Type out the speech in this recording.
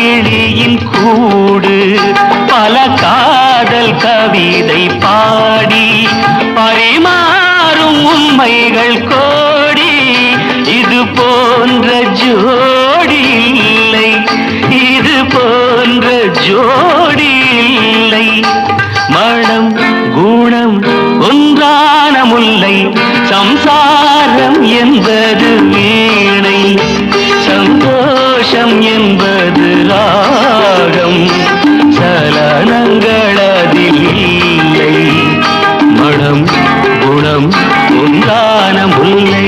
கிளியின் கூடு பல காதல் கவிதை பாடி பரிமாறும் உண்மைகள் கோடி இது போன்ற ஜோடி இல்லை இது போன்ற ஜோடி இல்லை மனம் குணம் ஒன்றான முல்லை சம்சாரம் என்பது வீணை சந்தோஷம் என்பது ராகம் சலனங்கள் அதில் இல்லை மனம் குணம் ஒன்றான முல்லை